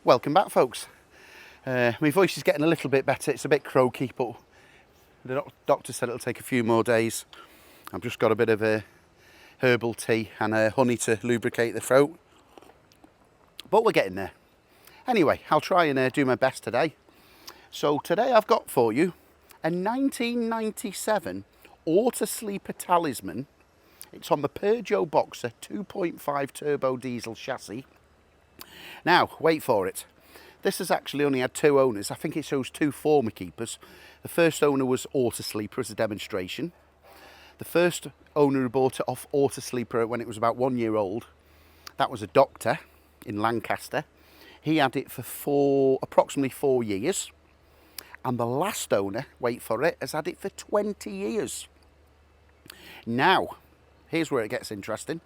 Welcome back, folks. My voice is getting a little bit better. It's a bit croaky, but the doctor said it'll take a few more days. I've just got a bit of a herbal tea and honey to lubricate the throat, but we're getting there. Anyway, I'll try and do my best today. So today I've got for you a 1997 Autosleeper Talisman. It's on the Peugeot Boxer 2.5 turbo diesel chassis. Now, wait for it. This has actually only had two owners. I think it shows two former keepers. The first owner was Autosleeper as a demonstration. The first owner who bought it off Autosleeper when it was about 1 year old, that was a doctor in Lancaster. He had it for approximately 4 years. And the last owner, wait for it, has had it for 20 years. Now, here's where it gets interesting.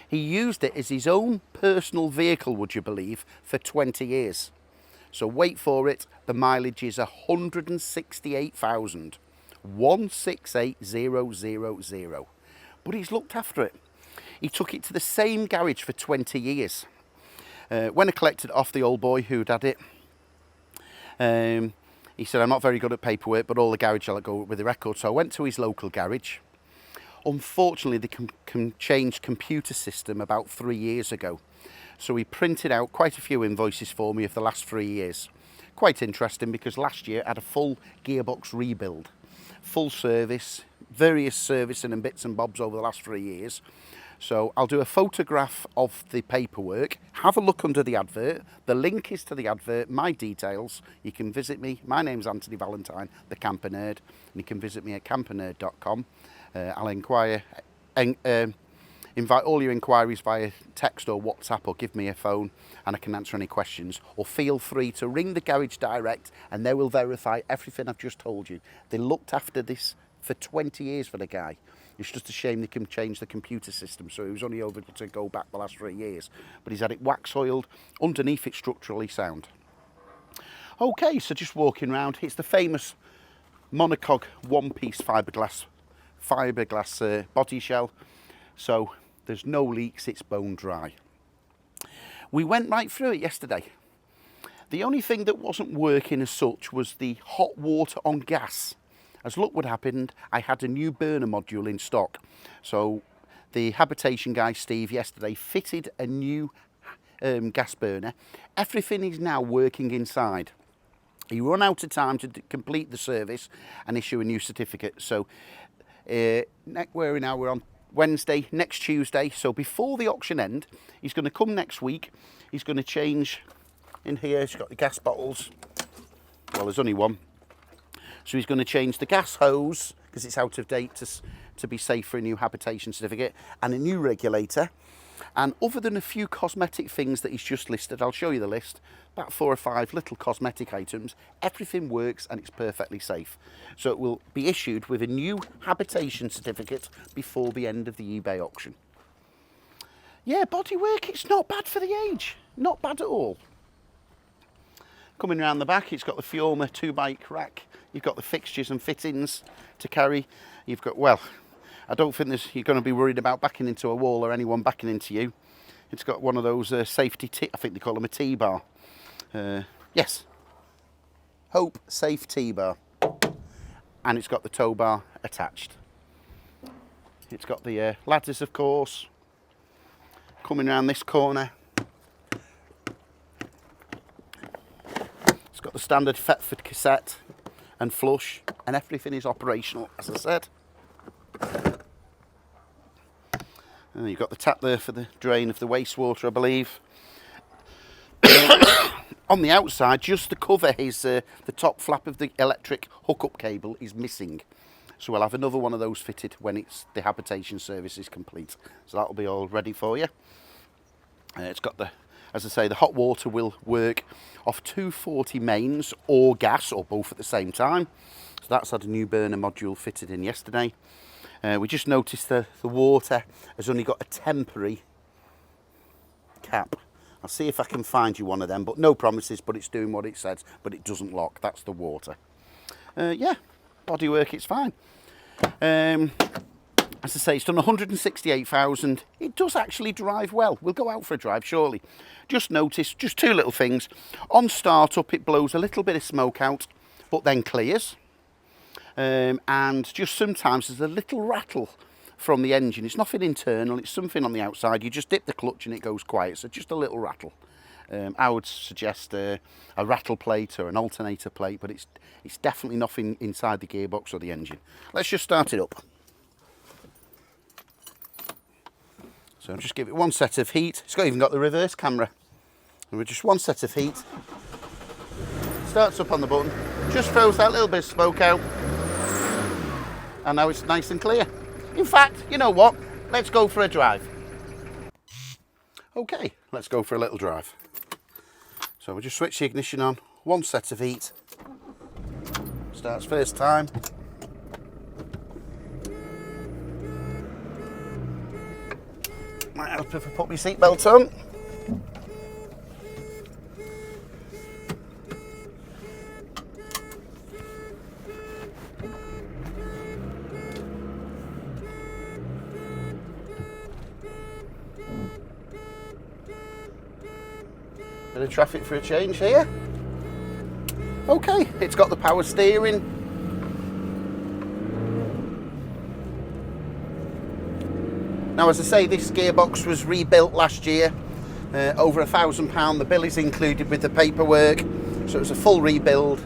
He used it as his own personal vehicle, would you believe, for 20 years. So wait for it, the mileage is 168,000. 168,000. But he's looked after it. He took it to the same garage for 20 years. When I collected it off the old boy who'd had it, he said, I'm not very good at paperwork, but all the garage I'll go with the record. So I went to his local garage. Unfortunately, they changed computer system about 3 years ago. So he printed out quite a few invoices for me of the last 3 years. Quite interesting because last year I had a full gearbox rebuild. Full service, various servicing and bits and bobs over the last 3 years. So I'll do a photograph of the paperwork. Have a look under the advert. The link is to the advert, my details. You can visit me. My name's Anthony Valentine, the Camper Nerd. And you can visit me at campernerd.com. I'll invite all your inquiries via text or WhatsApp, or give me a phone and I can answer any questions. Or feel free to ring the garage direct and they will verify everything I've just told you. They looked after this for 20 years for the guy. It's just a shame they can change the computer system, so he was only able to go back the last 3 years. But he's had it wax oiled, underneath it's structurally sound. Okay, so just walking around, it's the famous monocoque one-piece fiberglass body shell, so there's no leaks, it's bone dry. We went right through it yesterday. The only thing that wasn't working as such was the hot water on gas. As luck would happen, I had a new burner module in stock, so the habitation guy Steve yesterday fitted a new gas burner. Everything is now working inside. He ran out of time to complete the service and issue a new certificate. So we're on Wednesday, next Tuesday. So before the auction end, he's going to come next week. He's going to change in here. He's got the gas bottles. Well, there's only one. So he's going to change the gas hose because it's out of date to be safe for a new habitation certificate, and a new regulator. And other than a few cosmetic things that he's just listed, I'll show you the list, about 4 or 5 little cosmetic items, everything works and it's perfectly safe. So it will be issued with a new habitation certificate before the end of the eBay auction. Yeah, bodywork, it's not bad for the age. Not bad at all. Coming around the back, it's got the Fiorma 2-bike rack. You've got the fixtures and fittings to carry. You've got, well, I don't think you're going to be worried about backing into a wall or anyone backing into you. It's got one of those safety, I think they call them a T-bar. Yes, Hope Safe T-bar. And it's got the tow bar attached. It's got the ladders, of course. Coming around this corner, it's got the standard Thetford cassette and flush, and everything is operational, as I said. And you've got the tap there for the drain of the wastewater, I believe. On the outside, just the cover is the top flap of the electric hookup cable is missing. So we'll have another one of those fitted when the habitation service is complete. So that'll be all ready for you. It's got the, as I say, the hot water will work off 240 mains or gas, or both at the same time. So that's had a new burner module fitted in yesterday. We just noticed the water has only got a temporary cap. I'll see if I can find you one of them, but no promises, but it's doing what it says, but it doesn't lock. That's the water. Yeah, bodywork, it's fine. I As I say, it's done 168,000. It does actually drive well. We'll go out for a drive shortly. Just notice, just two little things. On start up, it blows a little bit of smoke out, but then clears. And just sometimes there's a little rattle from the engine. It's nothing internal, it's something on the outside. You just dip the clutch and it goes quiet, so just a little rattle. I would suggest a rattle plate or an alternator plate, but it's definitely nothing inside the gearbox or the engine. Let's just start it up. So just give it one set of heat. It's even got the reverse camera. And with just one set of heat, starts up on the button, just throws that little bit of smoke out, and now it's nice and clear. In fact, you know what? Let's go for a drive. Okay, let's go for a little drive. So we'll just switch the ignition on, one set of heat, starts first time. Might help if I put my seatbelt on. Bit of traffic for a change here. Okay, it's got the power steering. Now, as I say, this gearbox was rebuilt last year, over £1,000. The bill is included with the paperwork, so it's a full rebuild.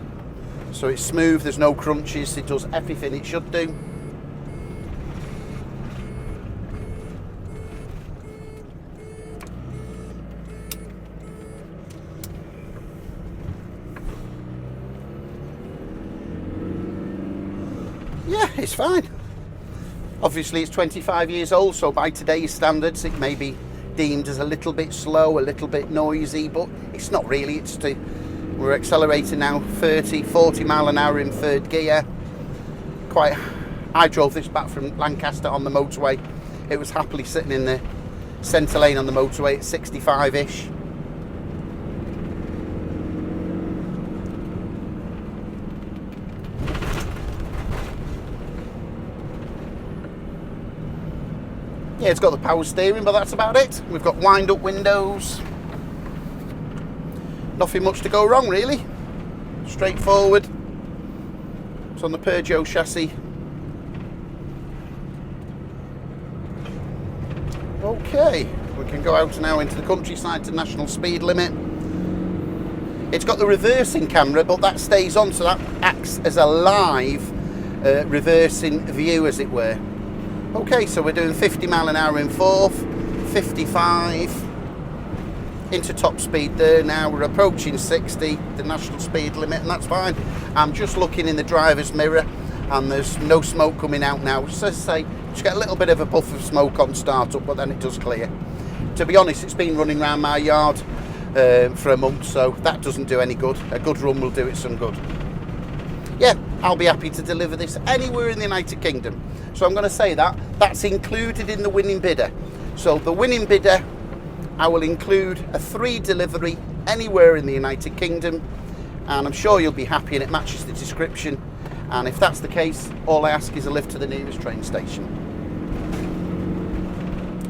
So it's smooth, there's no crunches, it does everything it should do. Yeah, it's fine. Obviously it's 25 years old, so by today's standards it may be deemed as a little bit slow, a little bit noisy, but it's not really. We're accelerating now 30, 40 mile an hour in third gear. I drove this back from Lancaster on the motorway. It was happily sitting in the centre lane on the motorway at 65-ish. Yeah, it's got the power steering, but that's about it. We've got wind-up windows. Nothing much to go wrong, really. Straightforward. It's on the Peugeot chassis. Okay, we can go out now into the countryside to national speed limit. It's got the reversing camera, but that stays on, so that acts as a live reversing view, as it were. Okay, so we're doing 50 mile an hour in fourth, 55, into top speed there now. We're approaching 60, the national speed limit, and that's fine. I'm just looking in the driver's mirror and there's no smoke coming out now. So as I say, just get a little bit of a puff of smoke on startup, but then it does clear. To be honest, it's been running around my yard for a month, so that doesn't do any good. A good run will do it some good. Yeah, I'll be happy to deliver this anywhere in the United Kingdom. So I'm going to say that's included in the winning bidder. So the winning bidder, I will include a free delivery anywhere in the United Kingdom, and I'm sure you'll be happy and it matches the description. And if that's the case, all I ask is a lift to the nearest train station.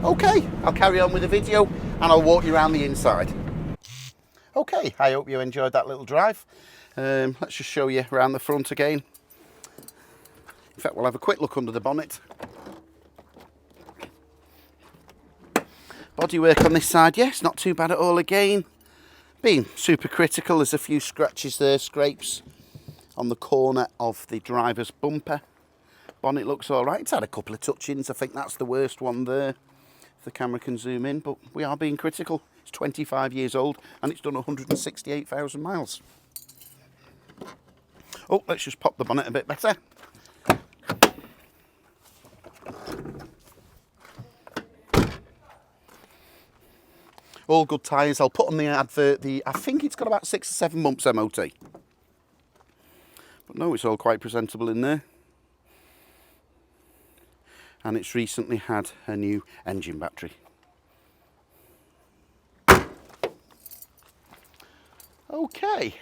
Okay, I'll carry on with the video and I'll walk you around the inside. Okay, I hope you enjoyed that little drive. Let's just show you around the front again. In fact, we'll have a quick look under the bonnet. Bodywork on this side, yes, not too bad at all again. Being super critical, there's a few scratches there, scrapes on the corner of the driver's bumper. Bonnet looks all right. It's had a couple of touch-ins. I think that's the worst one there, if the camera can zoom in, but we are being critical. It's 25 years old and it's done 168,000 miles. Oh, let's just pop the bonnet a bit better. All good tyres. I'll put on the advert, I think it's got about 6 or 7 months MOT. But no, it's all quite presentable in there. And it's recently had a new engine battery. Okay,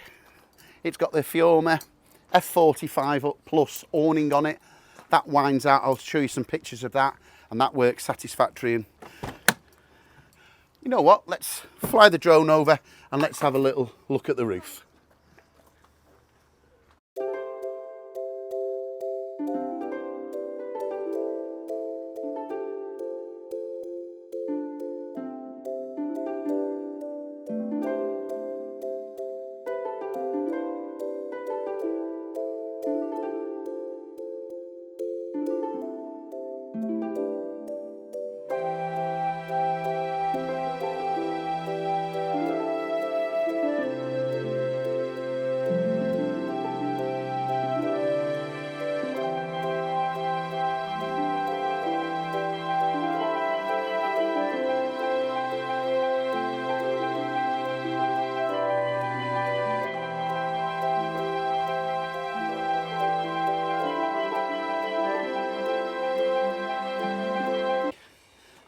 it's got the Fiorma F45 plus awning on it. that winds out. I'll show you some pictures of that, and that works satisfactory. And you know what, let's fly the drone over and let's have a little look at the roof.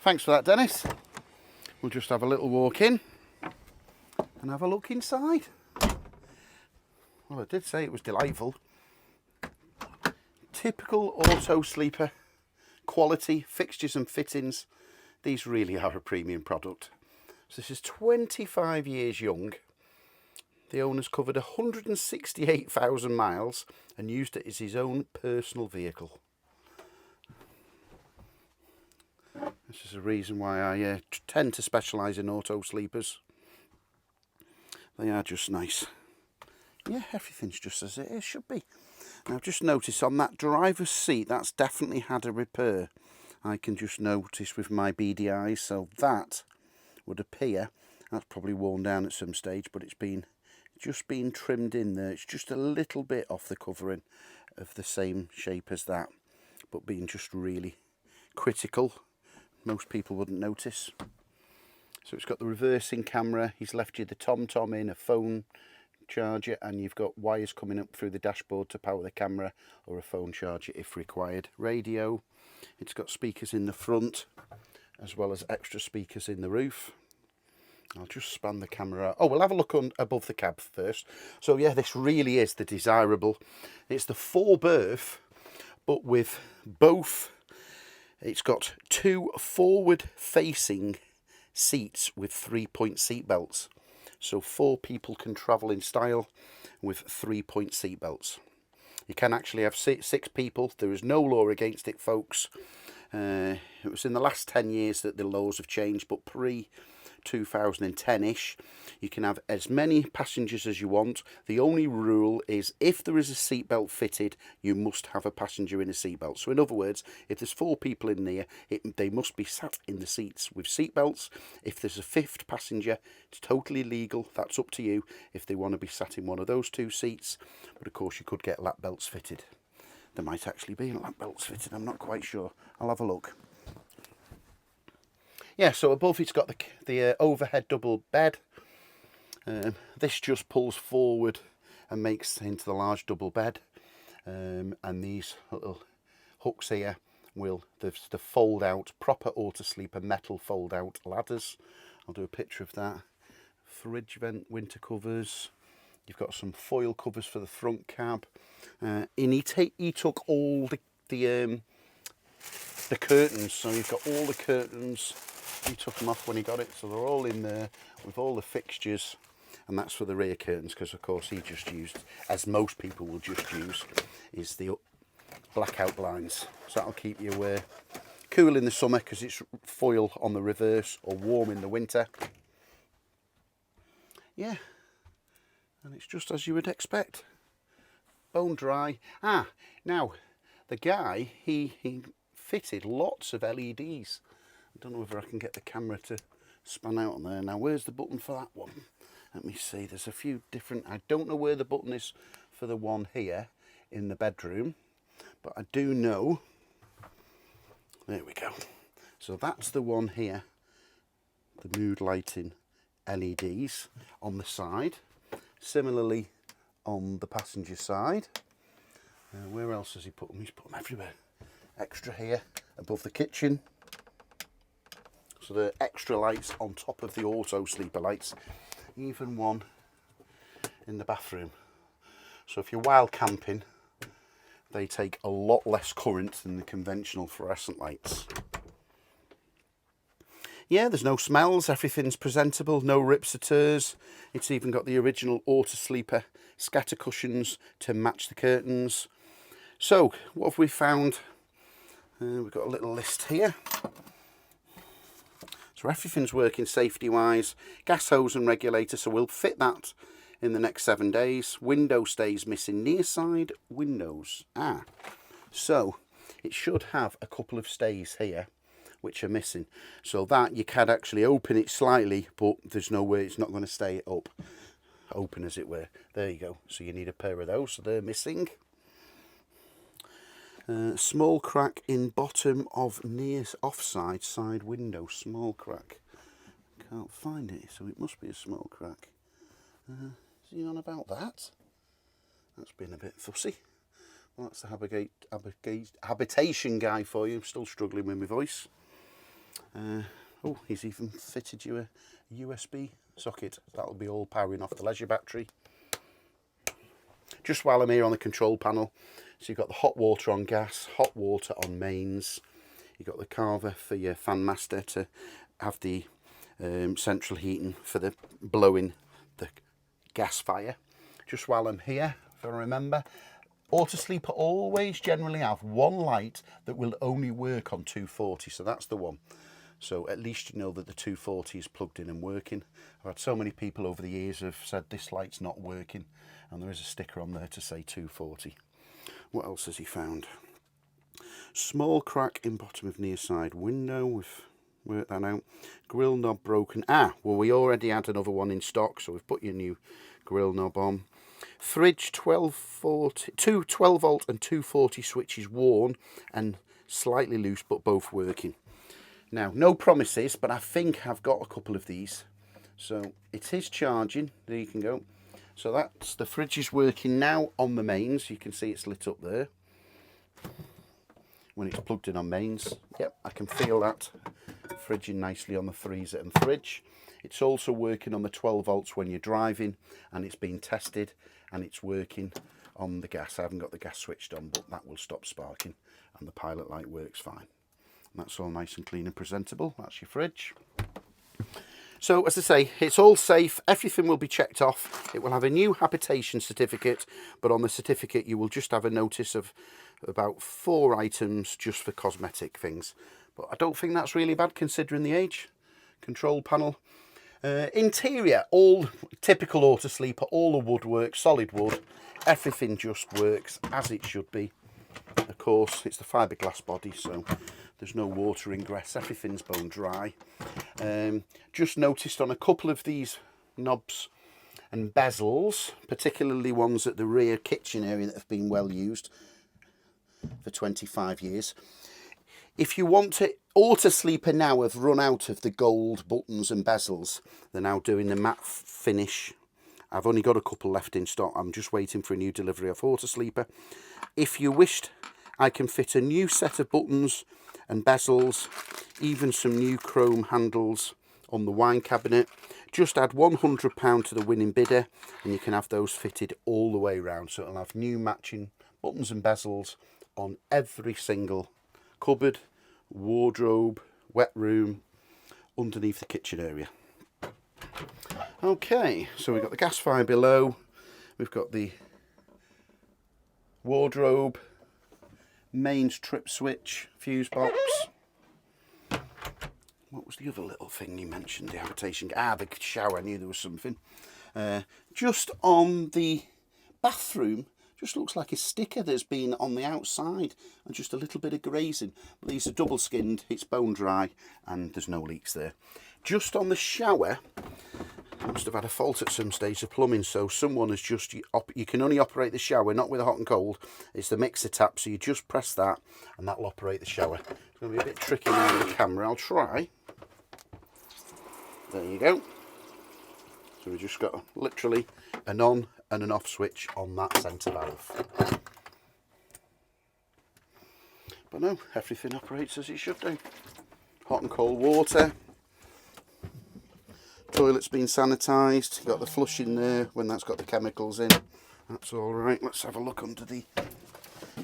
Thanks for that, Dennis. We'll just have a little walk in and have a look inside. Well, I did say it was delightful. Typical Autosleeper quality fixtures and fittings. These really are a premium product. So this is 25 years young. The owner's covered 168,000 miles and used it as his own personal vehicle. This is a reason why I tend to specialise in Autosleepers. They are just nice. Yeah, everything's just as it should be. Now, I've just noticed on that driver's seat, that's definitely had a repair. I can just notice with my beady eyes, so that would appear, that's probably worn down at some stage, but it's just been trimmed in there. It's just a little bit off the covering of the same shape as that, but being just really critical. Most people wouldn't notice. So it's got the reversing camera. He's left you the tom-tom in, a phone charger, and you've got wires coming up through the dashboard to power the camera or a phone charger if required. Radio. It's got speakers in the front as well as extra speakers in the roof. I'll just span the camera out. Oh, we'll have a look on above the cab first. So yeah, this really is the desirable. It's the 4-berth, but with both. It's got 2 forward-facing seats with 3-point seat belts. So 4 people can travel in style with 3-point seat belts. You can actually have 6 people. There is no law against it, folks. It was in the last 10 years that the laws have changed, but pre-2010-ish, you can have as many passengers as you want. The only rule is if there is a seatbelt fitted, you must have a passenger in a seatbelt. So in other words, if there's 4 people in there, they must be sat in the seats with seatbelts. If there's a 5th passenger, it's totally legal. That's up to you if they want to be sat in one of those 2 seats. But of course, you could get lap belts fitted. There might actually be lap belts fitted. I'm not quite sure. I'll have a look. Yeah, so above it's got the overhead double bed. This just pulls forward and makes into the large double bed. And these little hooks here will the fold out, proper Autosleeper metal fold out ladders. I'll do a picture of that. Fridge vent, winter covers. You've got some foil covers for the front cab. And he took all the curtains, so you've got all the curtains. He took them off when he got it, so they're all in there with all the fixtures, and that's for the rear curtains, because of course he just used, as most people will just use, is the blackout blinds. So that'll keep you cool in the summer because it's foil on the reverse, or warm in the winter. Yeah, and it's just as you would expect. Bone dry. Now the guy, he fitted lots of LEDs. I don't know whether I can get the camera to span out on there. Now, where's the button for that one? Let me see. There's a few different. I don't know where the button is for the one here in the bedroom, but I do know. There we go. So that's the one here. The mood lighting LEDs on the side. Similarly, on the passenger side. Where else has he put them? He's put them everywhere. Extra here above the kitchen. So the extra lights on top of the Autosleeper lights. Even one in the bathroom. So if you're wild camping, They take a lot less current than the conventional fluorescent lights. Yeah, there's no smells, everything's presentable, no rips or tears. It's even got the original Autosleeper scatter cushions to match the curtains. So, what have we found? We've got a little list here. So everything's working safety-wise. Gas hose and regulator, so we'll fit that in the next 7 days. Window stays missing, near side windows. So it should have a couple of stays here which are missing, so that you can actually open it slightly, but there's no way it's not going to stay up open, as it were. There you go. So you need a pair of those, so they're missing. Small crack in bottom of near offside side window. Small crack. Can't find it, so it must be a small crack. Is he on about that? That's been a bit fussy. Well, that's the habitation guy for you. I'm still struggling with my voice. Oh, he's even fitted you a USB socket. That'll be all powering off the leisure battery. Just while I'm here on the control panel, so you've got the hot water on gas, hot water on mains. You've got the carver for your fan master to have the central heating for the blowing the gas fire. Just while I'm here, if I remember, Autosleeper always generally have one light that will only work on 240, so that's the one. So at least you know that the 240 is plugged in and working. I've had so many people over the years have said this light's not working, and there is a sticker on there to say 240. What else has he found? Small crack in bottom of near side window. We've worked that out. Grill knob broken. Well, we already had another one in stock, so we've put your new grill knob on. Fridge 1240, two 12 volt and 240 switches worn and slightly loose, but both working. Now, no promises, but I think I've got a couple of these. So it is charging. There you can go. So that's the fridge is working now on the mains. You can see it's lit up there when it's plugged in on mains. Yep, I can feel that fridging nicely on the freezer and fridge. It's also working on the 12 volts when you're driving, and it's been tested and it's working on the gas. I haven't got the gas switched on, but that will stop sparking, and the pilot light works fine. And that's all nice and clean and presentable. That's your fridge. So, as I say, it's all safe. Everything will be checked off. It will have a new habitation certificate, but on the certificate you will just have a notice of about 4 items just for cosmetic things. But I don't think that's really bad considering the age. Control panel. Interior, all typical Autosleeper, all the woodwork, solid wood. Everything just works as it should be. Of course, it's the fiberglass body, so there's no water ingress. Everything's bone dry. Just noticed on a couple of these knobs and bezels, particularly ones at the rear kitchen area that have been well used for 25 years. If you want to, Autosleeper now have run out of the gold buttons and bezels. They're now doing the matte finish. I've only got a couple left in stock. I'm just waiting for a new delivery of Autosleeper. If you wished, I can fit a new set of buttons and bezels, even some new chrome handles on the wine cabinet. Just add £100 to the winning bidder and you can have those fitted all the way around. So it'll have new matching buttons and bezels on every single cupboard, wardrobe, wet room, underneath the kitchen area. Okay, so we've got the gas fire below, we've got the wardrobe, mains trip switch, fuse box. What was the other little thing you mentioned? The habitation, the shower. I knew there was something. Just on the bathroom, just looks like a sticker that's been on the outside and just a little bit of grazing. But these are double skinned, it's bone dry, and there's no leaks there. Just on the shower, I must have had a fault at some stage of plumbing, so someone has just, you can only operate the shower, not with a hot and cold. It's the mixer tap, so you just press that and that'll operate the shower. It's going to be a bit tricky now with the camera. I'll try. There you go. So we've just got literally an on and an off switch on that centre valve. But no, everything operates as it should do. Hot and cold water. Toilet's been sanitised. You've got the flush in there when that's got the chemicals in. That's all right. Let's have a look under the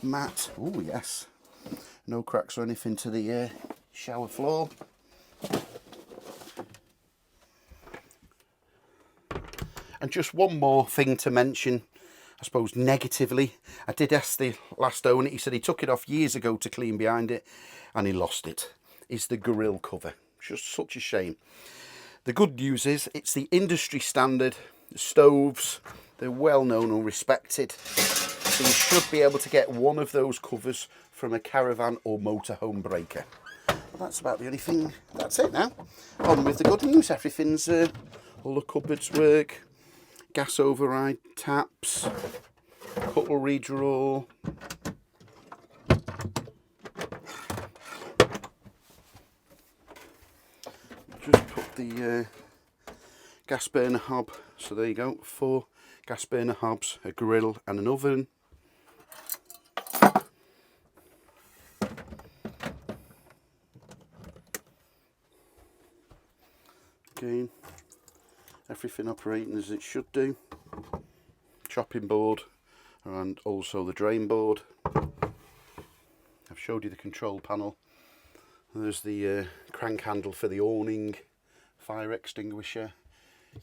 Matte. Oh yes. No cracks or anything to the shower floor. And just one more thing to mention, I suppose negatively. I did ask the last owner, he said he took it off years ago to clean behind it and he lost it. Is the grill cover. Just such a shame. The good news is it's the industry standard. The stoves, they're well known and respected. So you should be able to get one of those covers from a caravan or motorhome breaker. Well, that's about the only thing. That's it now. On with the good news. Everything's, all the cupboards work. Gas override taps, cutlery drawer, just put the gas burner hob, so there you go, 4 gas burner hobs, a grill and an oven. Again, everything operating as it should do. Chopping board and also the drain board. I've showed you the control panel. There's the crank handle for the awning, fire extinguisher,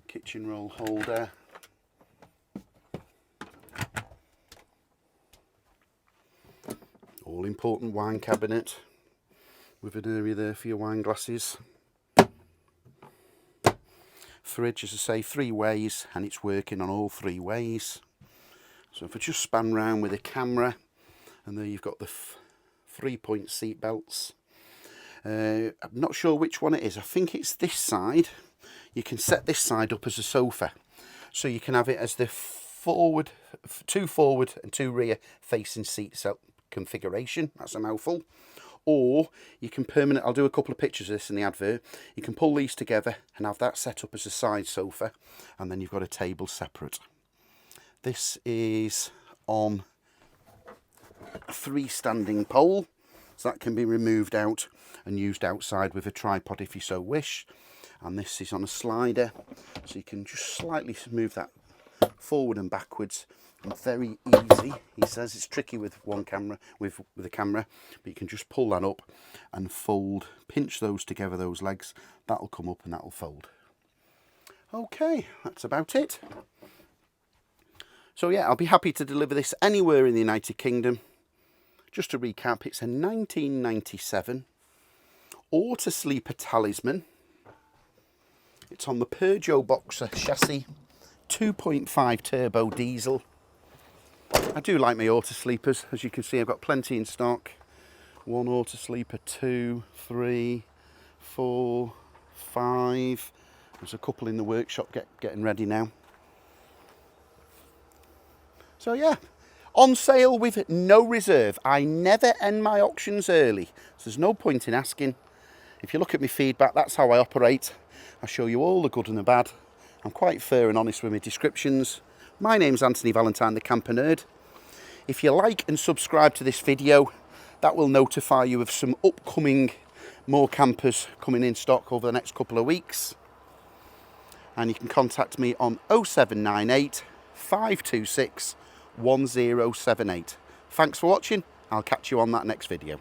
kitchen roll holder. All important wine cabinet with an area there for your wine glasses. Fridge, as I say, 3 ways, and it's working on all 3 ways. So if I just span round with a camera, and there you've got the 3-point seat belts. I'm not sure which one it is. I think it's this side. You can set this side up as a sofa, so you can have it as the 2 forward and 2 rear facing seat configuration. That's a mouthful. Or you can I'll do a couple of pictures of this in the advert. You can pull these together and have that set up as a side sofa, and then you've got a table separate. This is on a 3-standing pole, so that can be removed out and used outside with a tripod if you so wish. And this is on a slider, so you can just slightly move that forward and backwards. And very easy. He says it's tricky with one camera, with a camera, but you can just pull that up and fold, pinch those together, those legs. That'll come up and that'll fold. Okay, that's about it. So yeah, I'll be happy to deliver this anywhere in the United Kingdom. Just to recap, it's a 1997 Autosleeper Talisman. It's on the Peugeot Boxer chassis, 2.5 turbo diesel. I do like my Autosleepers. As you can see, I've got plenty in stock. 1 Autosleeper, 2, 3, 4, 5. There's a couple in the workshop getting ready now. So yeah, on sale with no reserve. I never end my auctions early, so there's no point in asking. If you look at my feedback, that's how I operate. I show you all the good and the bad. I'm quite fair and honest with my descriptions. My name's Anthony Valentine, the Camper Nerd. If you like and subscribe to this video, that will notify you of some upcoming more campers coming in stock over the next couple of weeks. And you can contact me on 0798 526 1078. Thanks for watching. I'll catch you on that next video.